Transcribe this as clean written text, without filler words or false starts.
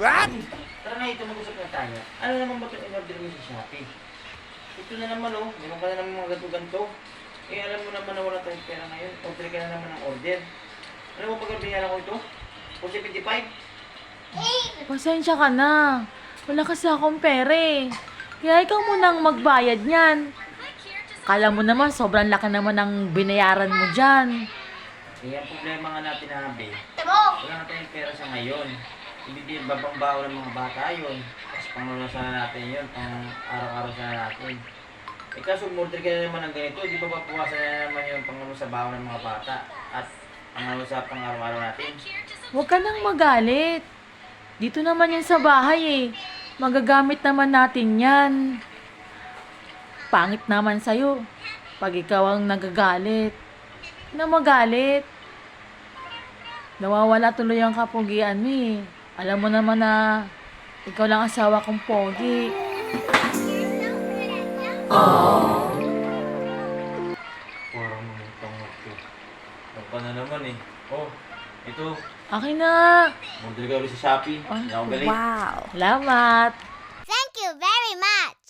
What? Tara na ito, mag-usap na tayo. Ano naman ba itong in-order mo sa Shopee? Ito na naman oh, meron ka na naman mga ganto-ganto. Eh alam mo naman na wala tayong pera ngayon. Order ka na naman ng order. Ano mo pagkabihan ako ito? 475? Pasensya ka na. Wala kasi akong pere. Kaya ikaw munang magbayad niyan. Kala mo naman, sobrang laki naman ng binayaran mo dyan. Eh ang problema nga natin na Abe, wala na tayong pera sa ngayon. Hindi babangbaw ng mga bata yun. Tapos panglunasan na natin yun, pang araw-araw sana natin. Eh kaso umorder ka na naman ng ganito, di ba papuwasan na naman yung panglunasan sa baon ng mga bata at panglunasan sa pang araw-araw natin? Huwag ka nang magalit. Dito naman yan sa bahay eh. Magagamit naman natin yan. Pangit naman sa'yo. Pag ikaw ang nagagalit. Na magalit. Nawawala tuloy ang kapugian mo eh. Alam mo naman na ikaw lang asawa kong pogi. Parang mamutang ako. Ano ka na naman eh. Oh, ito. Akin na. Order ka ulit sa Shopee. Hindi ako galing. Salamat. Thank you very much.